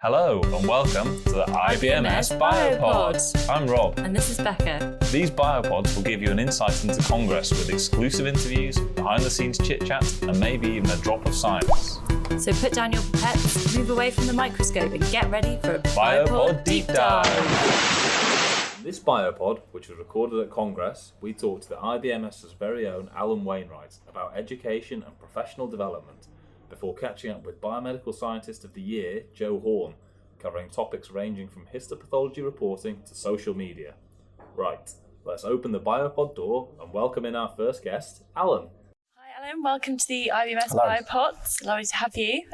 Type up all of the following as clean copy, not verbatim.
Hello and welcome to the IBMS Biopod. I'm Rob. And this is Becca. These Biopods will give you an insight into Congress with exclusive interviews, behind-the-scenes chit-chat, and maybe even a drop of science. So put down your pipettes, move away from the microscope, and get ready for a Biopod Deep Dive. In this Biopod, which was recorded at Congress, we talked to the IBMS's very own Alan Wainwright about education and professional development, before catching up with Biomedical Scientist of the Year, Joe Horn, covering topics ranging from histopathology reporting to social media. Right, let's open the Biopod door and welcome in our first guest, Alan. Hi Alan, welcome to the IBMS Biopod. It's lovely to have you.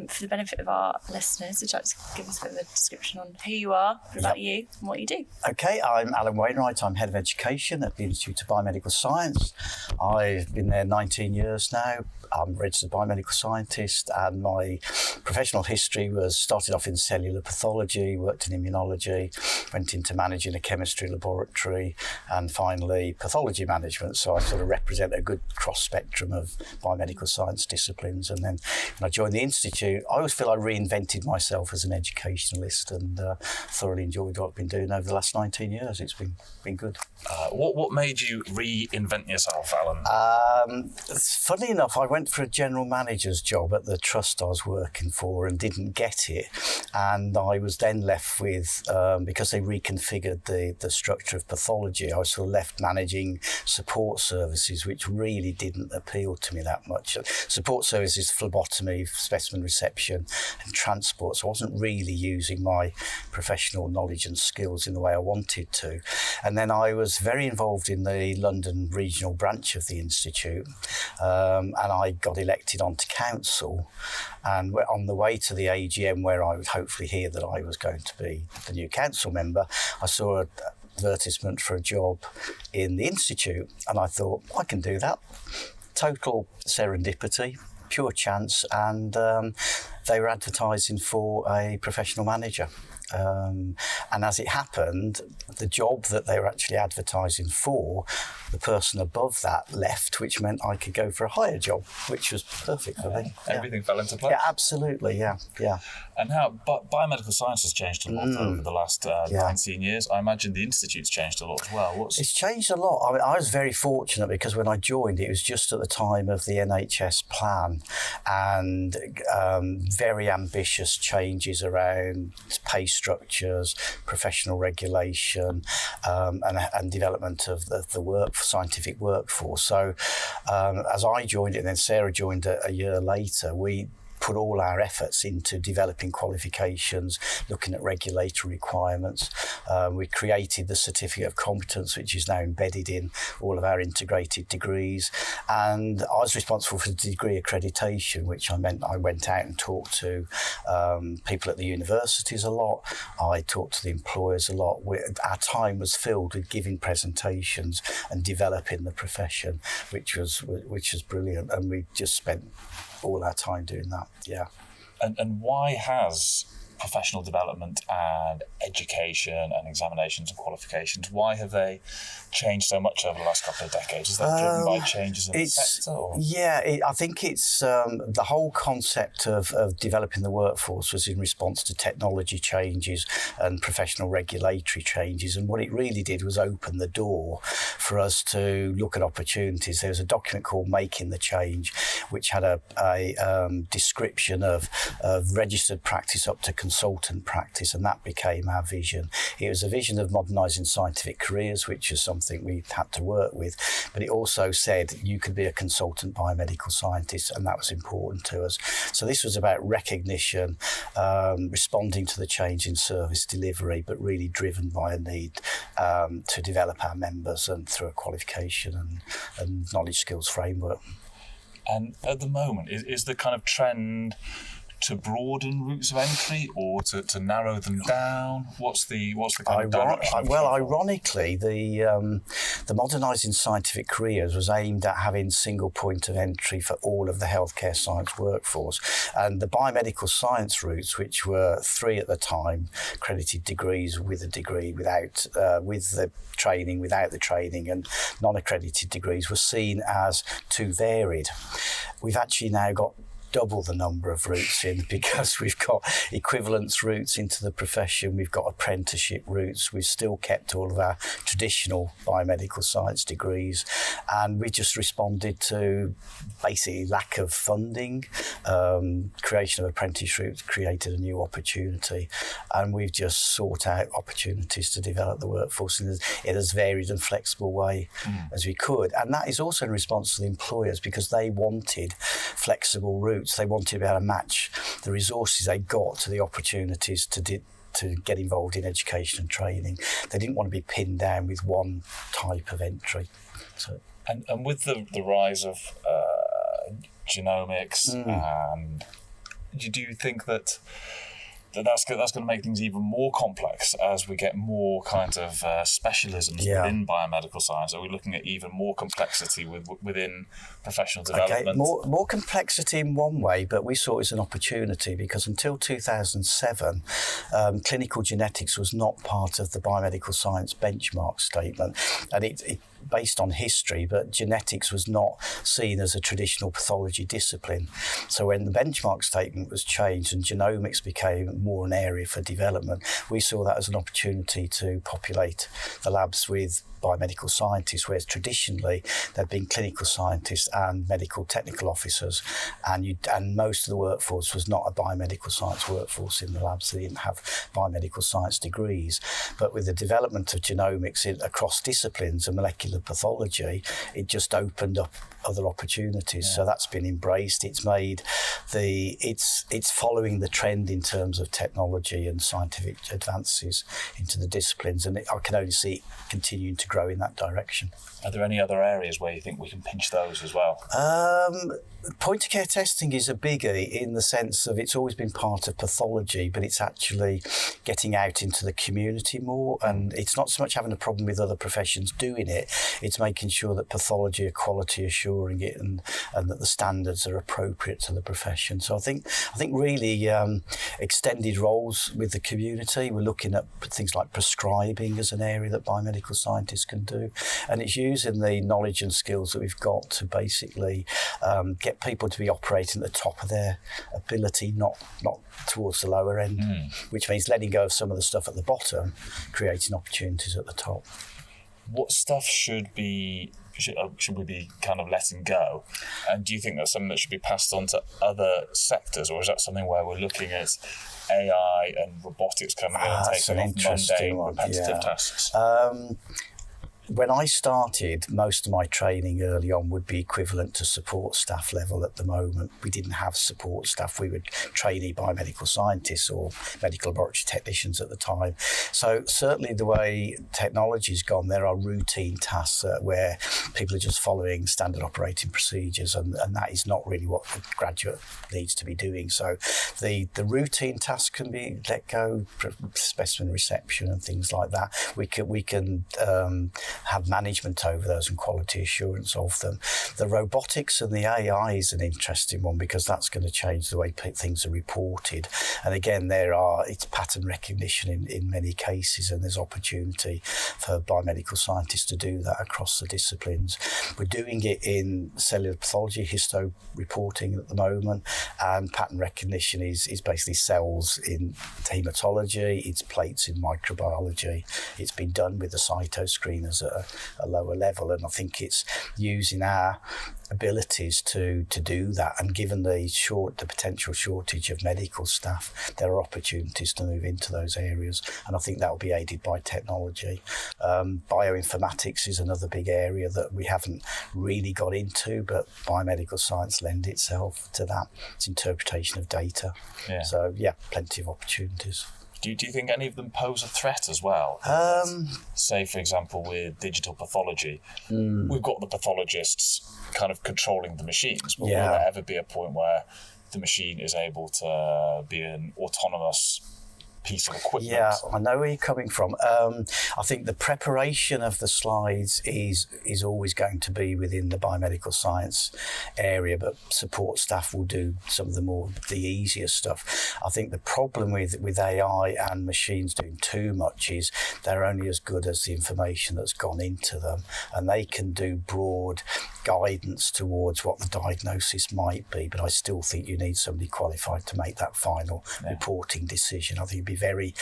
For the benefit of our listeners, would you like to give us a bit of a description on who you are, about you, and what you do? Okay, I'm Alan Wainwright. I'm Head of Education at the Institute of Biomedical Science. I've been there 19 years now. I'm a registered biomedical scientist, and my professional history started off in cellular pathology, worked in immunology, went into managing a chemistry laboratory, and finally pathology management. So I sort of represent a good cross spectrum of biomedical science disciplines. And then when I joined the Institute, I always feel I reinvented myself as an educationalist and thoroughly enjoyed what I've been doing over the last 19 years. It's been good. What made you reinvent yourself, Alan? Funny enough, I went for a general manager's job at the trust I was working for and didn't get it. And I was then left with, because they reconfigured the structure of pathology, I was sort of left managing support services, which really didn't appeal to me that much. Support services, phlebotomy, specimen reception and transport. So I wasn't really using my professional knowledge and skills in the way I wanted to. And then I was very involved in the London regional branch of the Institute, and I got elected onto council, and on the way to the AGM where I would hopefully hear that I was going to be the new council member, I saw an advertisement for a job in the Institute, and I thought, I can do that. Total serendipity, pure chance, and they were advertising for a professional manager. And as it happened, the job that they were actually advertising for, the person above that left, which meant I could go for a higher job, which was perfect for me. Everything fell into place. Yeah, absolutely, yeah. And how biomedical science has changed a lot over the last 19 years. I imagine the Institute's changed a lot as well. It's changed a lot. I mean, I was very fortunate because when I joined, it was just at the time of the NHS plan and very ambitious changes around pay structures, professional regulation, and development of the scientific workforce. So as I joined it, and then Sarah joined a year later, we put all our efforts into developing qualifications, looking at regulatory requirements. We created the Certificate of Competence, which is now embedded in all of our integrated degrees. And I was responsible for the degree accreditation, which meant I went out and talked to people at the universities a lot. I talked to the employers a lot. Our time was filled with giving presentations and developing the profession, which was brilliant. And we just spent all our time doing that, yeah. And why has professional development and education and examinations and qualifications, why have they changed so much over the last couple of decades? Is that driven by changes in the sector? Or? Yeah, I think it's the whole concept of developing the workforce was in response to technology changes and professional regulatory changes. And what it really did was open the door for us to look at opportunities. There was a document called Making the Change, which had a description of registered practice up to consultant practice, and that became our vision. It was a vision of modernising scientific careers, which is something we had to work with, but it also said you could be a consultant biomedical scientist, and that was important to us. So this was about recognition, responding to the change in service delivery, but really driven by a need to develop our members and through a qualification and knowledge skills framework. And at the moment, is the kind of trend to broaden routes of entry or to narrow them down? What's the kind of direction? Well, ironically, the modernising scientific careers was aimed at having single point of entry for all of the healthcare science workforce, and the biomedical science routes, which were 3 at the time, accredited degrees with a degree, without with the training, without the training, and non-accredited degrees, were seen as too varied. We've actually now got double the number of routes in because we've got equivalence routes into the profession, we've got apprenticeship routes, we've still kept all of our traditional biomedical science degrees, and we just responded to basically lack of funding. Creation of apprentice routes created a new opportunity, and we've just sought out opportunities to develop the workforce in as varied and flexible way as we could. And that is also in response to the employers, because they wanted flexible routes. They wanted to be able to match the resources they got to the opportunities to get involved in education and training. They didn't want to be pinned down with one type of entry. So, and with the rise of genomics, do you think that's going to make things even more complex as we get more kind of specialisms within biomedical science? Are we looking at even more complexity within professional development? Okay, more complexity in one way, but we saw it as an opportunity, because until 2007, clinical genetics was not part of the biomedical science benchmark statement, and it based on history, but genetics was not seen as a traditional pathology discipline. So when the benchmark statement was changed and genomics became more an area for development, we saw that as an opportunity to populate the labs with biomedical scientists, whereas traditionally there'd been clinical scientists and medical technical officers, and most of the workforce was not a biomedical science workforce in the labs. They didn't have biomedical science degrees. But with the development of genomics across disciplines and molecular pathology, it just opened up other opportunities. So that's been embraced. It's made it's following the trend in terms of technology and scientific advances into the disciplines, and I can only see it continuing to grow in that direction. Are there any other areas where you think we can pinch those as well? Point of care testing is a biggie in the sense of it's always been part of pathology, but it's actually getting out into the community more, and it's not so much having a problem with other professions doing it, it's making sure that pathology are quality assuring it, and that the standards are appropriate to the profession. So I think really extended roles with the community. We're looking at things like prescribing as an area that biomedical scientists can do, and it's using the knowledge and skills that we've got to basically get people to be operating at the top of their ability, not towards the lower end, which means letting go of some of the stuff at the bottom, creating opportunities at the top. What stuff should we be kind of letting go? And do you think that's something that should be passed on to other sectors, or is that something where we're looking at AI and robotics coming in and taking off mundane, repetitive tasks? When I started, most of my training early on would be equivalent to support staff level at the moment. We didn't have support staff. We were trainee biomedical scientists or medical laboratory technicians at the time. So certainly the way technology's gone, there are routine tasks where people are just following standard operating procedures, and that is not really what a graduate needs to be doing. So the routine tasks can be let go, specimen reception and things like that. We can have management over those and quality assurance of them. The robotics and the AI is an interesting one, because that's going to change the way things are reported. And again, it's pattern recognition in many cases, and there's opportunity for biomedical scientists to do that across the disciplines. We're doing it in cellular pathology, histo reporting at the moment, and pattern recognition is basically cells in hematology, it's plates in microbiology. It's been done with the cytoscreeners at a lower level, and I think it's using our abilities to do that, and given the potential shortage of medical staff, there are opportunities to move into those areas, and I think that will be aided by technology. Bioinformatics is another big area that we haven't really got into, but biomedical science lends itself to that. It's interpretation of data. So plenty of opportunities. Do you think any of them pose a threat as well? Say, for example, with digital pathology, we've got the pathologists kind of controlling the machines, but will there ever be a point where the machine is able to be an autonomous piece of equipment. Yeah, I know where you're coming from. I think the preparation of the slides is always going to be within the biomedical science area, but support staff will do some of the easier stuff. I think the problem with AI and machines doing too much is they're only as good as the information that's gone into them, and they can do broad guidance towards what the diagnosis might be, but I still think you need somebody qualified to make that final reporting decision. I think it'd be very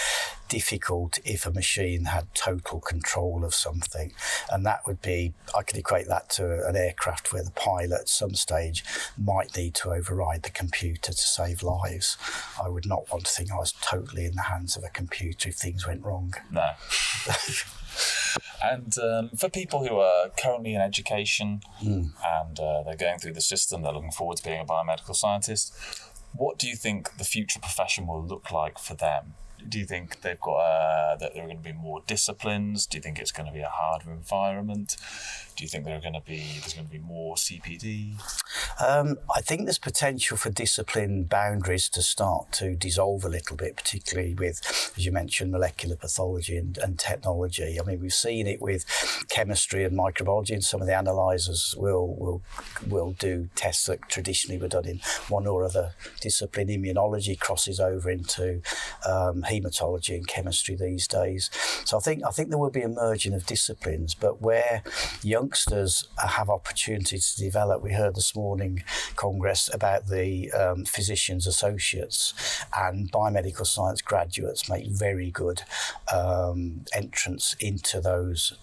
difficult if a machine had total control of something, and that would be, I could equate that to an aircraft where the pilot at some stage might need to override the computer to save lives. I would not want to think I was totally in the hands of a computer if things went wrong. No. And for people who are currently in education and they're going through the system, they're looking forward to being a biomedical scientist, what do you think the future profession will look like for them? Do you think they've got that there are going to be more disciplines? Do you think it's going to be a harder environment? Do you think there's going to be more CPD? I think there's potential for discipline boundaries to start to dissolve a little bit, particularly with, as you mentioned, molecular pathology and technology. I mean, we've seen it with chemistry and microbiology, and some of the analysers will do tests that traditionally were done in one or other discipline. Immunology crosses over into haematology and chemistry these days. So I think there will be a merging of disciplines, but where youngsters have opportunities to develop. We heard this morning, Congress, about the physicians' associates, and biomedical science graduates make very good entrance into those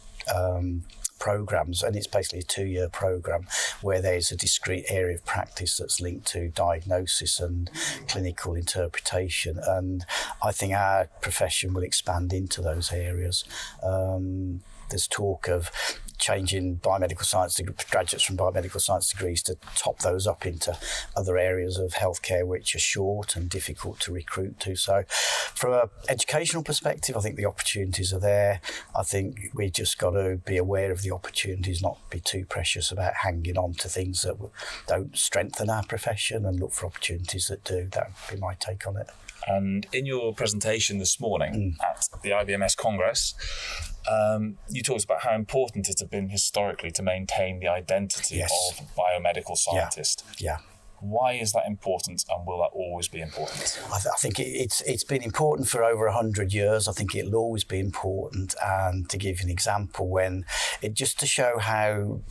programs, and it's basically a 2-year program where there's a discrete area of practice that's linked to diagnosis and clinical interpretation, and I think our profession will expand into those areas. There's talk of changing biomedical science graduates from biomedical science degrees to top those up into other areas of healthcare which are short and difficult to recruit to. So from an educational perspective, I think the opportunities are there. I think we just got to be aware of the opportunities, not be too precious about hanging on to things that don't strengthen our profession, and look for opportunities that do. That would be my take on it. And in your presentation this morning at the IBMS Congress, you talked about how important it had been historically to maintain the identity of biomedical scientist. Yeah. Why is that important, and will that always be important? I think it's been important for over 100 years. I think it'll always be important. And to give you an example, just to show how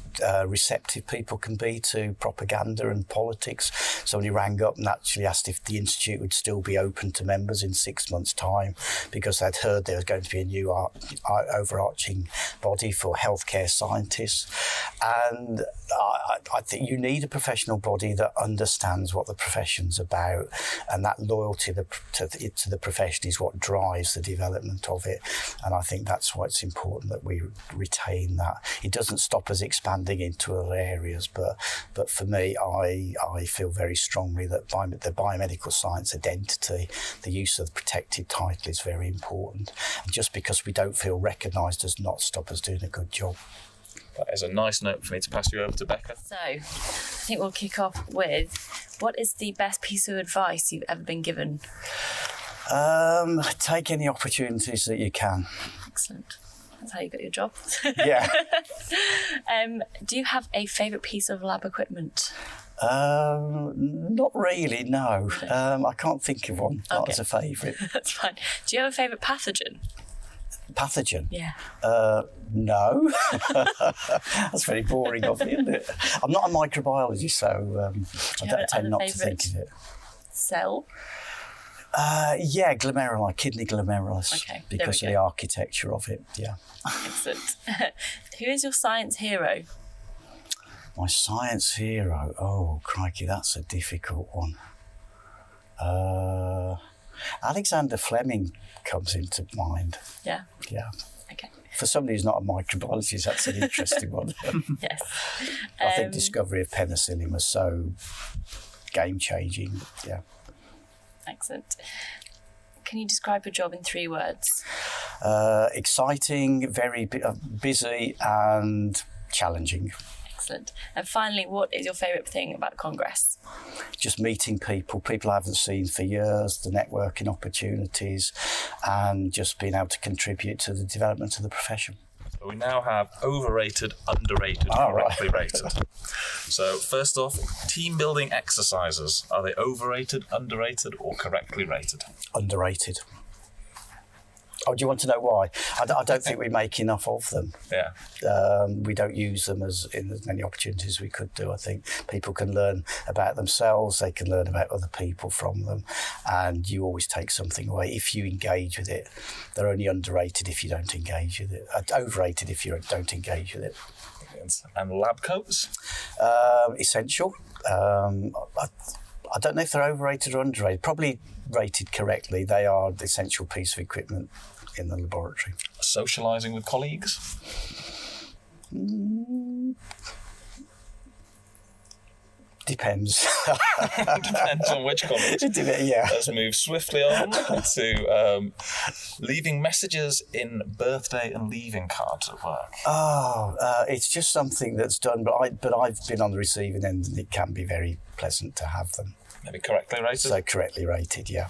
receptive people can be to propaganda and politics, somebody rang up and actually asked if the Institute would still be open to members in 6 months' time, because they'd heard there was going to be a new overarching body for healthcare scientists. And I think you need a professional body that understands what the profession's about, and that loyalty to the profession is what drives the development of it. And I think that's why it's important that we retain that. It doesn't stop us expanding into other areas, but for me, I feel very strongly that the biomedical science identity, the use of the protected title, is very important. And just because we don't feel recognised does not stop us doing a good job. That is a nice note for me to pass you over to Becca. So, I think we'll kick off with, what is the best piece of advice you've ever been given? Take any opportunities that you can. Excellent. That's how you got your job. Yeah. Do you have a favourite piece of lab equipment? Not really, no. I can't think of one. Not as a favourite. That's fine. Do you have a favourite pathogen? Pathogen? Yeah. No. That's very boring of me, isn't it? I'm not a microbiologist, so I tend not to think of it. Cell? Yeah, glomeruli, kidney glomerulus. Okay, because of the architecture of it, yeah. Excellent. Who is your science hero? My science hero? Oh, crikey, that's a difficult one. Alexander Fleming comes into mind. Yeah? Yeah. Okay. For somebody who's not a microbiologist, that's an interesting one. Yes. I think discovery of penicillin was so game-changing, yeah. Excellent. Can you describe your job in 3 words? Exciting, very busy and challenging. Excellent. And finally, what is your favourite thing about Congress? Just meeting people I haven't seen for years, the networking opportunities, and just being able to contribute to the development of the profession. So we now have overrated, underrated, correctly rated. So first off, team building exercises. Are they overrated, underrated, or correctly rated? Underrated. Oh, do you want to know why? I don't think we make enough of them. Yeah. We don't use them in as many opportunities as we could do. I think people can learn about themselves, they can learn about other people from them, and you always take something away if you engage with it. They're only underrated if you don't engage with it. Overrated if you don't engage with it. And lab coats? Essential. I don't know if they're overrated or underrated. Probably rated correctly. They are the essential piece of equipment in the laboratory. Socialising with colleagues? Depends. Depends on which colleagues. Yeah. Let's move swiftly on to leaving messages in birthday and leaving cards at work. It's just something that's done, but I've been on the receiving end, and it can be very pleasant to have them. Maybe correctly rated? So correctly rated, yeah.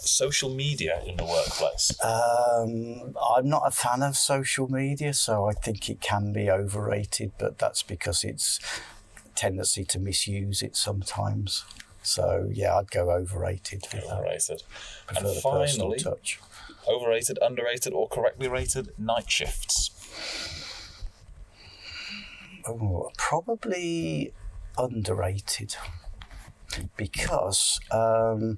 Social media in the workplace? I'm not a fan of social media, so I think it can be overrated, but that's because it's tendency to misuse it sometimes. So yeah, I'd go overrated. Overrated. Prefer And the personal finally, touch. overrated, underrated, or correctly rated night shifts? Oh, probably underrated. Because, but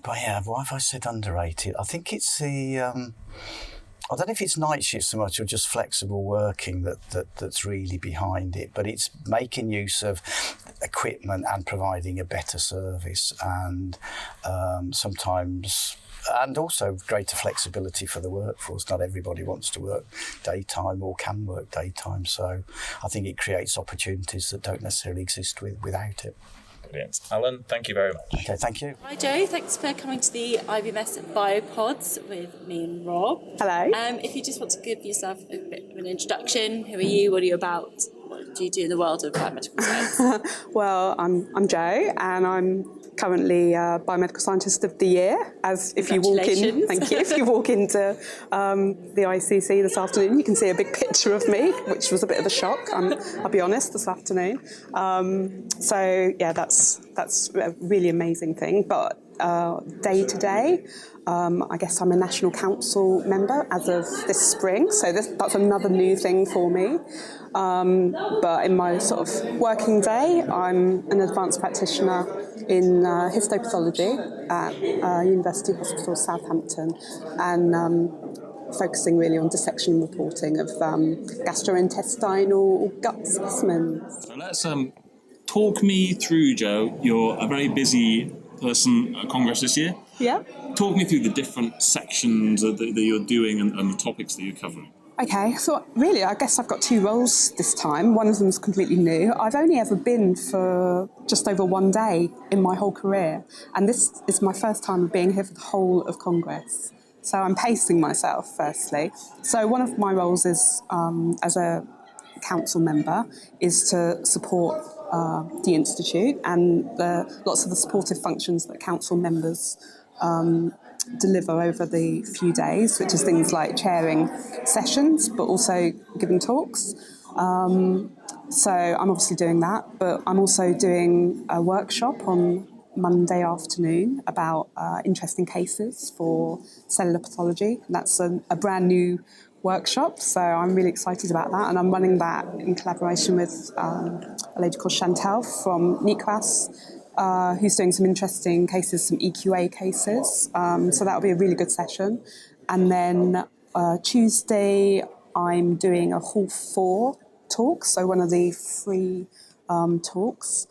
yeah, why have I said underrated? I think it's the, I don't know if it's night shift so much or just flexible working that's really behind it, but it's making use of equipment and providing a better service, and sometimes, and also greater flexibility for the workforce. Not everybody wants to work daytime or can work daytime, so I think it creates opportunities that don't necessarily exist without it. Brilliant. Alan, thank you very much. Okay, thank you. Hi Joe, thanks for coming to the IBMS Biopods with me and Rob. Hello. If you just want to give yourself a bit of an introduction, who are you, what are you about, what do you do in the world of biomedical science? Well, I'm Jo, and I'm currently Biomedical Scientist of the Year. As if you walk in, thank you. If you walk into the ICC this afternoon, you can see a big picture of me, which was a bit of a shock. I'll be honest, this afternoon. So yeah, that's a really amazing thing. But day to day, I guess I'm a National Council member as of this spring, so that's another new thing for me. But in my sort of working day, I'm an advanced practitioner in histopathology at University Hospital Southampton, and focusing really on dissection and reporting of gastrointestinal or gut specimens. So let's talk me through, Jo. You're a very busy person at Congress this year. Yeah. Talk me through the different sections that you're doing and the topics that you're covering. Okay, so really, I guess I've got two roles this time. One of them is completely new. I've only ever been for just over one day in my whole career, and this is my first time being here for the whole of Congress. So I'm pacing myself, firstly. So one of my roles is, as a council member, is to support the Institute and lots of the supportive functions that council members deliver over the few days, which is things like chairing sessions, but also giving talks. So I'm obviously doing that, but I'm also doing a workshop on Monday afternoon about interesting cases for cellular pathology. That's a brand new workshop, so I'm really excited about that, and I'm running that in collaboration with a lady called Chantal from NICWAS, who's doing some interesting cases, some EQA cases. So that'll be a really good session. And then Tuesday, I'm doing a Hall 4 talk, so one of the free talks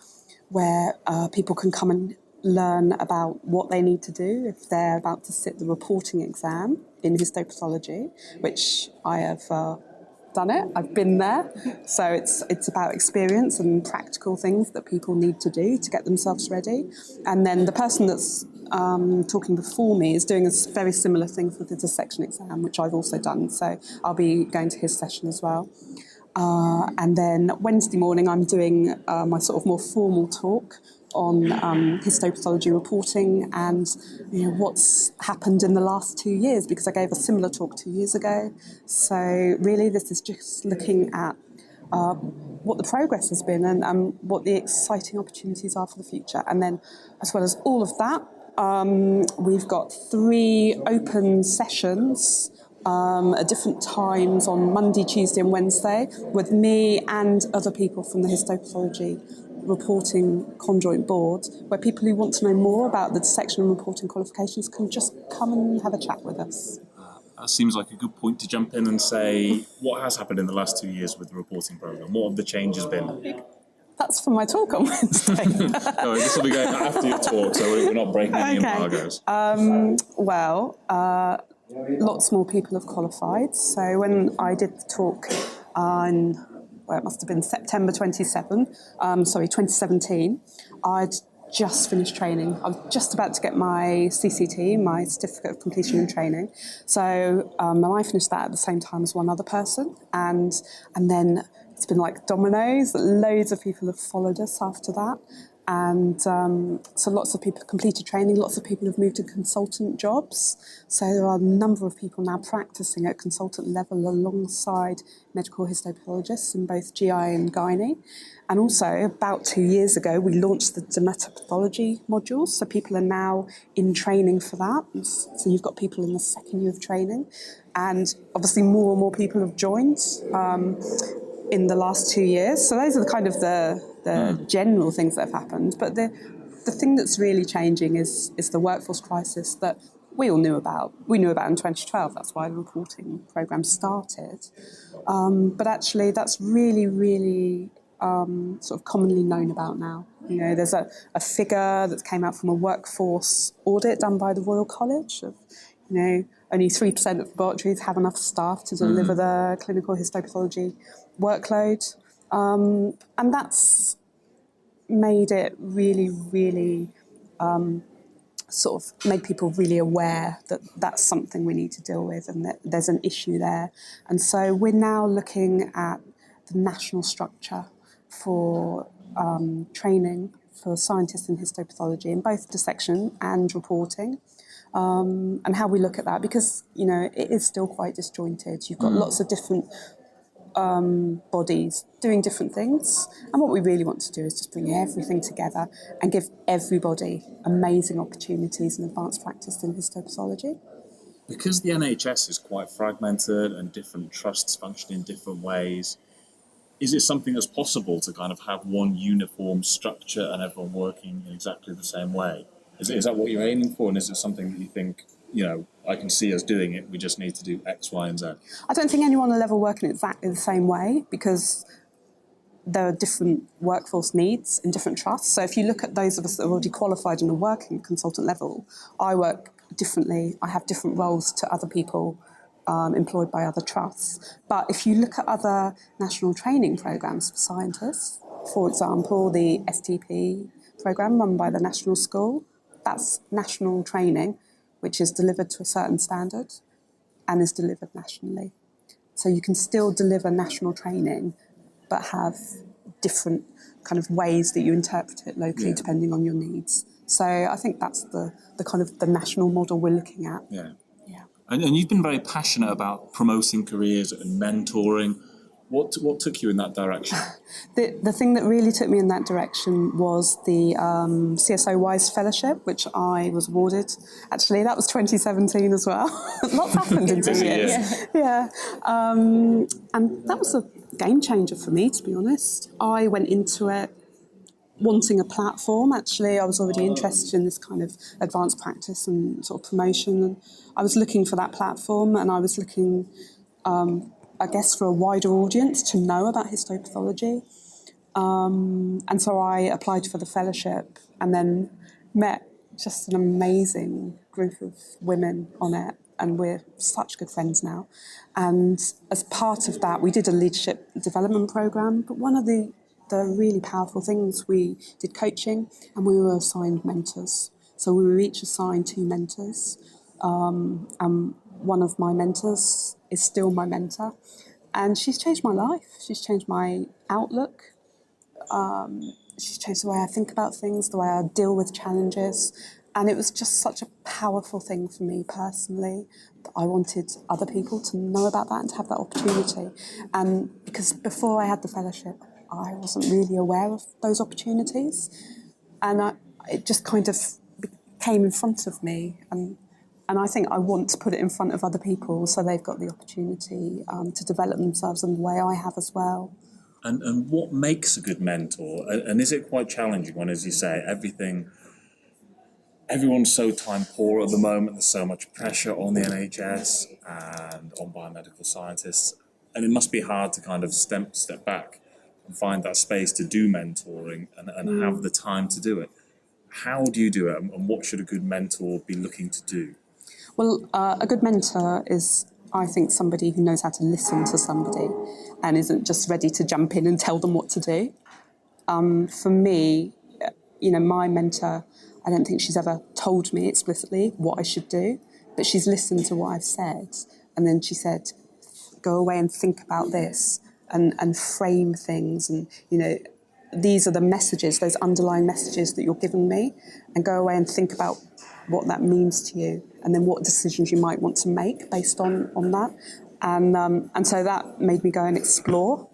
where people can come and learn about what they need to do if they're about to sit the reporting exam in histopathology, which I have done it. I've been there. So it's about experience and practical things that people need to do to get themselves ready. And then the person that's talking before me is doing a very similar thing for the dissection exam, which I've also done. So I'll be going to his session as well. And then Wednesday morning, I'm doing my sort of more formal talk on histopathology reporting and what's happened in the last 2 years, because I gave a similar talk 2 years ago. So really, this is just looking at what the progress has been and what the exciting opportunities are for the future. And then, as well as all of that, we've got 3 open sessions at different times on Monday, Tuesday and Wednesday with me and other people from the histopathology reporting conjoint board, where people who want to know more about the dissection and reporting qualifications can just come and have a chat with us. That seems like a good point to jump in and say what has happened in the last 2 years with the reporting programme. What have the changes been? That's for my talk on Wednesday. No, this will be going after your talk, so we're not breaking any embargoes. Lots more people have qualified. So when I did the talk it must have been September 2017, I'd just finished training. I was just about to get my CCT, my Certificate of Completion and Training. So I finished that at the same time as one other person. And then it's been like dominoes. Loads of people have followed us after that. And so lots of people have completed training, lots of people have moved to consultant jobs. So there are a number of people now practicing at consultant level alongside medical histopathologists in both GI and gynae. And also, about 2 years ago, we launched the dermatopathology modules. So people are now in training for that. So you've got people in the second year of training. And obviously more and more people have joined in the last 2 years. So those are the kind of the general things that have happened. But the thing that's really changing is the workforce crisis that we all knew about. We knew about in 2012. That's why the reporting programme started. But actually, that's really, really sort of commonly known about now. There's a figure that came out from a workforce audit done by the Royal College of, only 3% of laboratories have enough staff to deliver the clinical histopathology workload. And that's made it really, really sort of made people really aware that that's something we need to deal with and that there's an issue there. And so we're now looking at the national structure for training for scientists in histopathology in both dissection and reporting. And how we look at that, because, it is still quite disjointed. You've got lots of different bodies doing different things. And what we really want to do is just bring everything together and give everybody amazing opportunities in advanced practice in histopathology. Because the NHS is quite fragmented and different trusts function in different ways, is it something that's possible to kind of have one uniform structure and everyone working in exactly the same way? Is that what you're aiming for? And is it something that you think, I can see us doing it, we just need to do X, Y, and Z? I don't think anyone will ever work in exactly the same way, because there are different workforce needs in different trusts. So if you look at those of us that are already qualified and are working at consultant level, I work differently. I have different roles to other people employed by other trusts. But if you look at other national training programmes for scientists, for example, the STP programme run by the National School, that's national training, which is delivered to a certain standard and is delivered nationally. So you can still deliver national training, but have different kind of ways that you interpret it locally, depending on your needs. So I think that's the kind of the national model we're looking at. Yeah. And you've been very passionate about promoting careers and mentoring. What took you in that direction? The thing that really took me in that direction was the CSO Wise Fellowship, which I was awarded. Actually, that was 2017 as well. Lots happened in 2 years. Yeah. And that was a game changer for me, to be honest. I went into it wanting a platform. Actually, I was already interested in this kind of advanced practice and sort of promotion. And I was looking for that platform, and I was looking, I guess, for a wider audience to know about histopathology. And so I applied for the fellowship and then met just an amazing group of women on it. And we're such good friends now. And as part of that, we did a leadership development programme. But one of the really powerful things, we did coaching and we were assigned mentors. So we were each assigned 2 mentors. And one of my mentors is still my mentor. And she's changed my life. She's changed my outlook. She's changed the way I think about things, the way I deal with challenges. And it was just such a powerful thing for me personally that I wanted other people to know about that and to have that opportunity. And because before I had the fellowship, I wasn't really aware of those opportunities. And it just kind of came in front of me. And I think I want to put it in front of other people so they've got the opportunity to develop themselves in the way I have as well. And what makes a good mentor? And is it quite challenging when, as you say, everyone's so time poor at the moment, there's so much pressure on the NHS and on biomedical scientists, and it must be hard to kind of step back and find that space to do mentoring and have the time to do it. How do you do it, and what should a good mentor be looking to do? Well, a good mentor is, I think, somebody who knows how to listen to somebody and isn't just ready to jump in and tell them what to do. For me, my mentor, I don't think she's ever told me explicitly what I should do, but she's listened to what I've said. And then she said, go away and think about this and frame things. And, these are the messages, those underlying messages that you're giving me, and go away and think about what that means to you, and then what decisions you might want to make based on that. And so that made me go and explore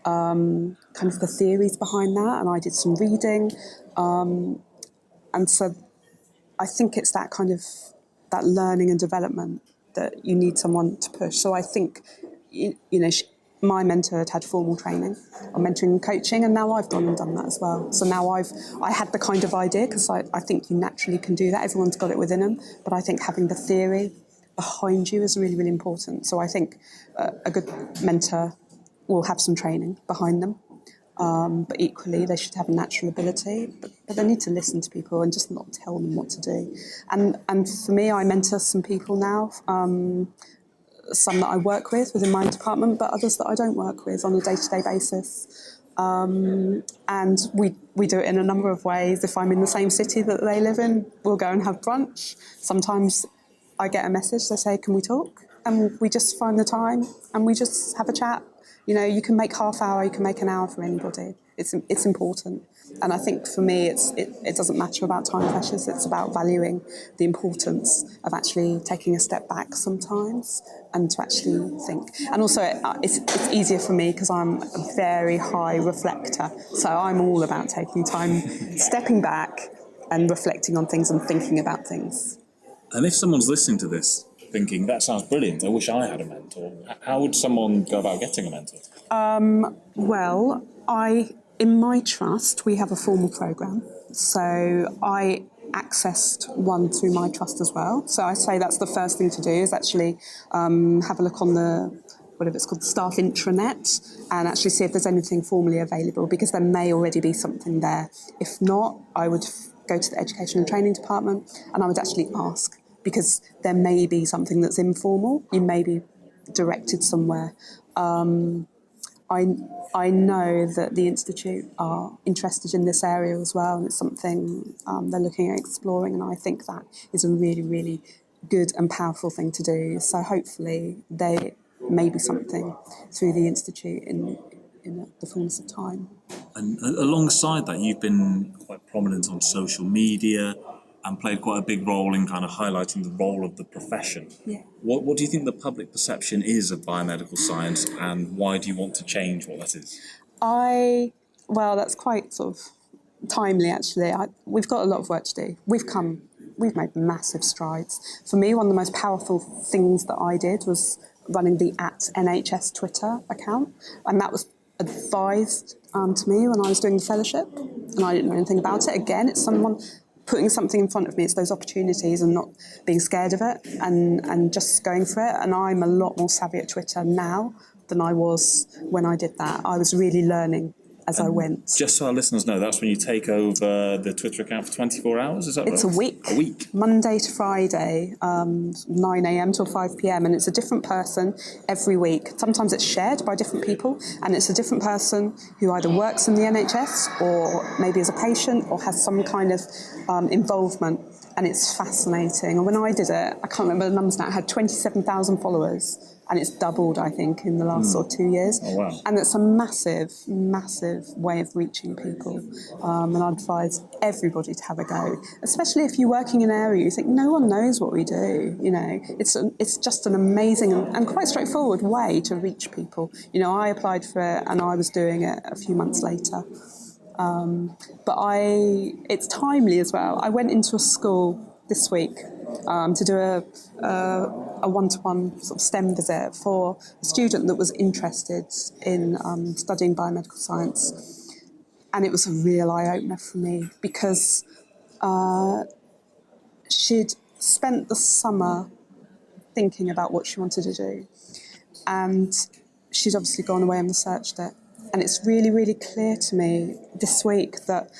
kind of the theories behind that, and I did some reading. And so I think it's that kind of that learning and development that you need someone to push. So I think, my mentor had formal training on mentoring and coaching, and now I've gone and done that as well. So now I had the kind of idea, because I think you naturally can do that. Everyone's got it within them. But I think having the theory behind you is really, really important. So I think a good mentor will have some training behind them. But equally, they should have a natural ability. But they need to listen to people and just not tell them what to do. And for me, I mentor some people now, some that I work with within my department, but others that I don't work with on a day-to-day basis. And we do it in a number of ways. If I'm in the same city that they live in, we'll go and have brunch. Sometimes I get a message, they say, can we talk? And we just find the time and we just have a chat. You can make half hour, you can make an hour for anybody. It's important. And I think for me, it doesn't matter about time pressures. It's about valuing the importance of actually taking a step back sometimes and to actually think. And also, it's easier for me because I'm a very high reflector. So I'm all about taking time, stepping back and reflecting on things and thinking about things. And if someone's listening to this thinking, that sounds brilliant, I wish I had a mentor, how would someone go about getting a mentor? Well, in my trust, we have a formal programme. So I accessed one through my trust as well. So I say that's the first thing to do is actually have a look on whatever it's called, the staff intranet, and actually see if there's anything formally available, because there may already be something there. If not, I would go to the Education and Training Department and I would actually ask, because there may be something that's informal. You may be directed somewhere. I know that the Institute are interested in this area as well, and it's something they're looking at exploring, and I think that is a really, really good and powerful thing to do. So hopefully there may be something through the Institute in the fullness of time. And alongside that, you've been quite prominent on social media and played quite a big role in kind of highlighting the role of the profession. Yeah. What do you think the public perception is of biomedical science, and why do you want to change what that is? Well, that's quite sort of timely, actually. We've got a lot of work to do. We've made massive strides. For me, one of the most powerful things that I did was running the @NHS Twitter account, and that was advised to me when I was doing the fellowship, and I didn't know anything about it. Again, it's someone putting something in front of me. It's those opportunities and not being scared of it and just going for it. And I'm a lot more savvy at Twitter now than I was when I did that. I was really learning as I went. Just so our listeners know, that's when you take over the Twitter account for 24 hours, is that right? It's a week. A week. Monday to Friday, 9 a.m. till 5 p.m. And it's a different person every week. Sometimes it's shared by different people, and it's a different person who either works in the NHS or maybe is a patient or has some kind of involvement. and it's fascinating. And when I did it, I can't remember the numbers now, it had 27,000 followers, and it's doubled, I think, in the last sort of 2 years. Oh, wow. And it's a massive, massive way of reaching people. And I'd advise everybody to have a go, especially if you're working in an area you think no one knows what we do. You know, it's just an amazing and quite straightforward way to reach people. You know, I applied for it and I was doing it a few months later. But it's timely as well. I went into a school this week to do a one-to-one sort of STEM visit for a student that was interested in studying biomedical science. And it was a real eye-opener for me because she'd spent the summer thinking about what she wanted to do. And she'd obviously gone away and researched it. And it's really, really clear to me this week that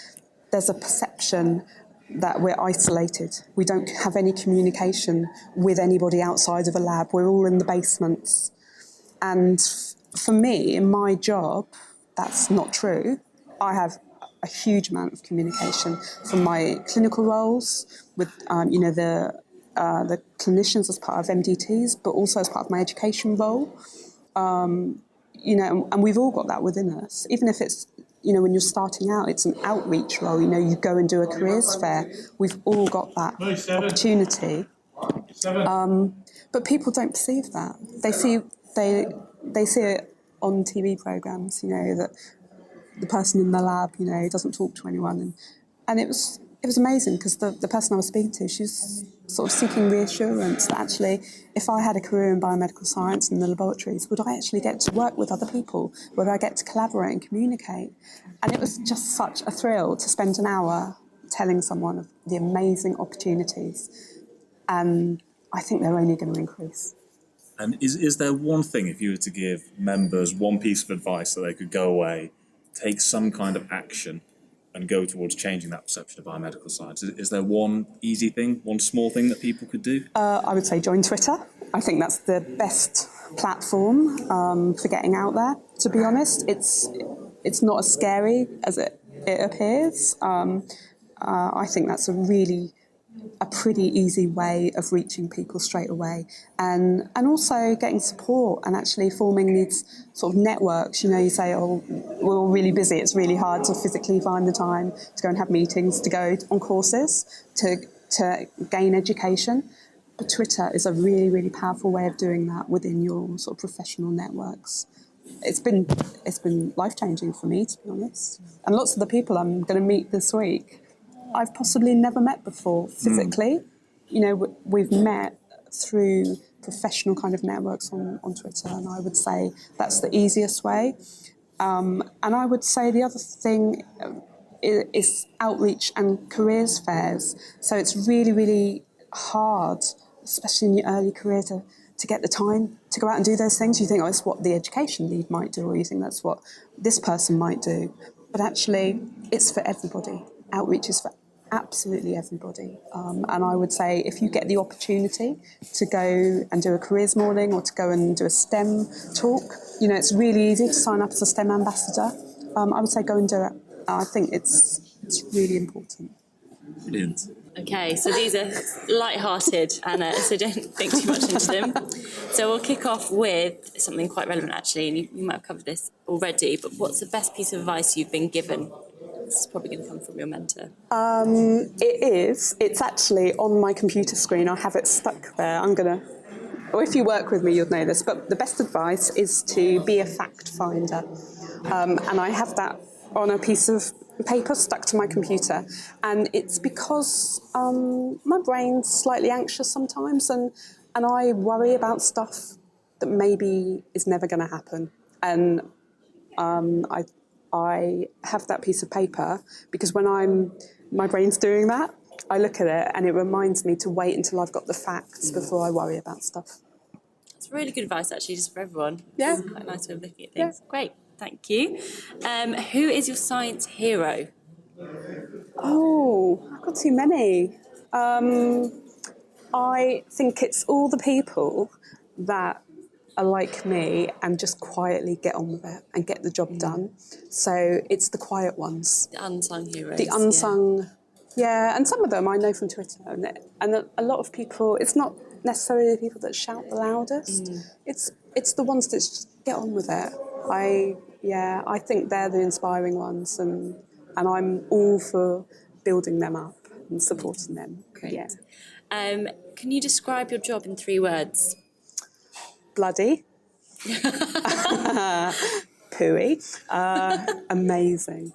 there's a perception that we're isolated. We don't have any communication with anybody outside of a lab. We're all in the basements. And for me, in my job, that's not true. I have a huge amount of communication from my clinical roles with, the clinicians as part of MDTs, but also as part of my education role. And we've all got that within us. Even if it's, when you're starting out, it's an outreach role. You go and do a careers fair. We've all got that opportunity. But people don't perceive that. They see it on TV programmes, that the person in the lab, doesn't talk to anyone. And it was amazing because the person I was speaking to, she was sort of seeking reassurance that actually, if I had a career in biomedical science in the laboratories, would I actually get to work with other people? Would I get to collaborate and communicate? And it was just such a thrill to spend an hour telling someone of the amazing opportunities. And I think they're only going to increase. And is there one thing, if you were to give members one piece of advice that they could go away, take some kind of action and go towards changing that perception of biomedical science? Is there one easy thing, one small thing that people could do? I would say join Twitter. I think that's the best platform for getting out there, to be honest. It's not as scary as it appears. I think that's a pretty easy way of reaching people straight away, and also getting support and actually forming these sort of networks. You say, oh, we're all really busy, it's really hard to physically find the time to go and have meetings, to go on courses, to gain education. But Twitter is a really, really powerful way of doing that within your sort of professional networks. It's been life-changing for me, to be honest. And lots of the people I'm going to meet this week, I've possibly never met before physically. We've met through professional kind of networks on Twitter, and I would say that's the easiest way. And I would say the other thing is outreach and careers fairs. So it's really, really hard, especially in your early career, to get the time to go out and do those things. You think, it's what the education lead might do, or you think that's what this person might do. But actually, it's for everybody. Outreach is for absolutely everybody. And I would say if you get the opportunity to go and do a careers morning or to go and do a STEM talk, it's really easy to sign up as a STEM ambassador. I would say go and do it. I think it's really important. Brilliant. Okay, so these are light-hearted, Anna, so don't think too much into them. So we'll kick off with something quite relevant, actually, and you might have covered this already, but what's the best piece of advice you've been given? This is probably going to come from your mentor. It is. It's actually on my computer screen. I have it stuck there. Or if you work with me, you'll know this, but the best advice is to be a fact finder. And I have that on a piece of paper stuck to my computer. And it's because my brain's slightly anxious sometimes, and I worry about stuff that maybe is never going to happen. And I have that piece of paper because when my brain's doing that, I look at it and it reminds me to wait until I've got the facts before I worry about stuff. That's really good advice, actually, just for everyone. Yeah. It's quite a nice way of looking at things. Yeah. Great, thank you. Who is your science hero? Oh, I've got too many. I think it's all the people that are like me and just quietly get on with it and get the job done. So it's the quiet ones. The unsung heroes. The unsung Yeah, and some of them I know from Twitter, and a lot of people. It's not necessarily the people that shout the loudest. It's the ones that just get on with it. I think they're the inspiring ones, and I'm all for building them up and supporting them. Great. Yeah. Can you describe your job in 3 words? Bloody. Pooey. Amazing.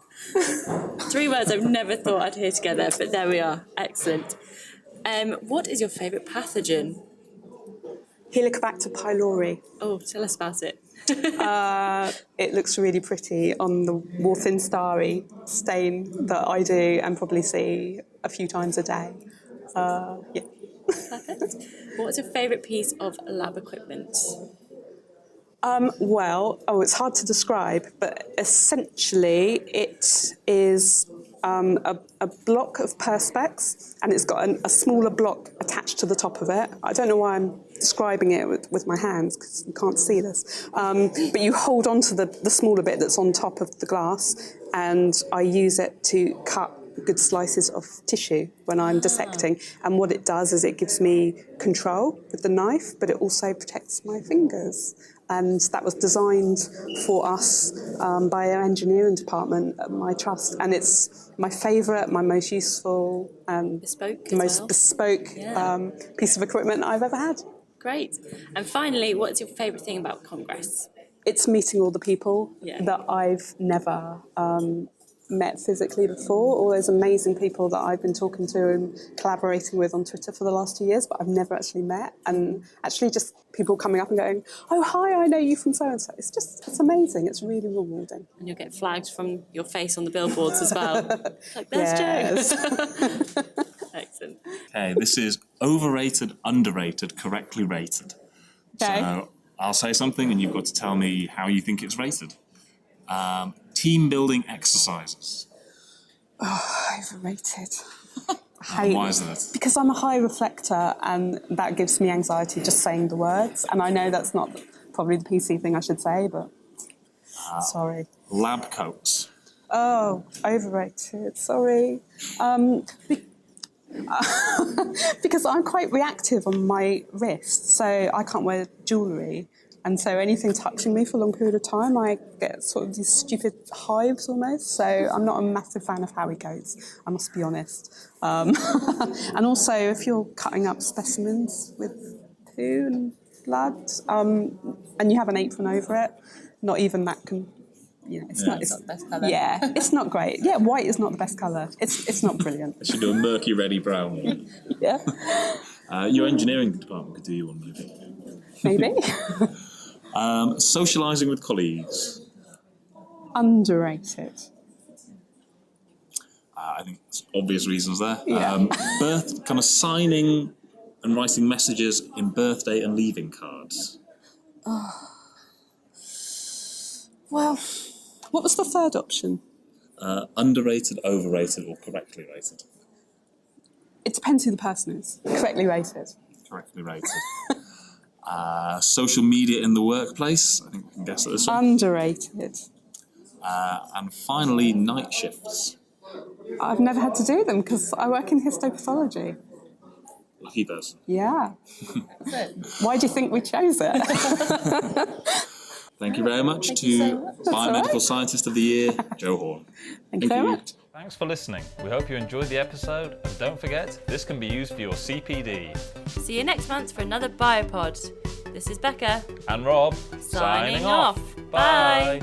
3 words I've never thought I'd hear together, but there we are. Excellent. What is your favourite pathogen? Helicobacter pylori. Oh, tell us about it. It looks really pretty on the Warthin Starry stain that I do and probably see a few times a day. Yeah. Perfect. What's your favourite piece of lab equipment? It's hard to describe, but essentially it is a block of Perspex, and it's got a smaller block attached to the top of it. I don't know why I'm describing it with my hands, because you can't see this. But you hold on to the smaller bit that's on top of the glass, and I use it to cut good slices of tissue when I'm dissecting. And what it does is it gives me control with the knife, but it also protects my fingers. And that was designed for us by our engineering department at my trust. And it's my favourite, my most useful, Bespoke most bespoke piece of equipment I've ever had. Great. And finally, what's your favourite thing about Congress? It's meeting all the people that I've never met physically before, all those amazing people that I've been talking to and collaborating with on Twitter for the last 2 years, but I've never actually met. And actually just people coming up and going, oh, hi, I know you from so-and-so. It's amazing. It's really rewarding. And you'll get flagged from your face on the billboards as well. Like, there's Joe. Excellent. Okay, this is overrated, underrated, correctly rated. Okay. So I'll say something and you've got to tell me how you think it's rated. Team building exercises. Oh, overrated. Why is that? Because I'm a high reflector and that gives me anxiety just saying the words. And I know that's not probably the PC thing I should say, but sorry. Lab coats. Oh, overrated. Sorry. Because I'm quite reactive on my wrist, so I can't wear jewellery. And so anything touching me for a long period of time, I get sort of these stupid hives almost. So I'm not a massive fan of Howie coats, I must be honest. And also, if you're cutting up specimens with poo and blood, and you have an apron over it, not even that can... it's not the best colour. Yeah, it's not great. Yeah, white is not the best colour. It's not brilliant. I should do a murky reddy brown one. Yeah. Your engineering department could do you one, maybe. Maybe. Socialising with colleagues. Underrated. I think there's obvious reasons there. Yeah. Kind of signing and writing messages in birthday and leaving cards. Well, what was the third option? Underrated, overrated, or correctly rated? It depends who the person is. Correctly rated. Correctly rated. Social media in the workplace. I think we can guess at this one. Underrated. And finally, night shifts. I've never had to do them because I work in histopathology. Lucky person. Yeah. Why do you think we chose it? Thank you very much to Biomedical Scientist of the Year, Joe Horn. Thank you very much. Thanks for listening. We hope you enjoyed the episode, and don't forget, this can be used for your CPD. See you next month for another Biopod. This is Becca. And Rob, Signing off. Bye.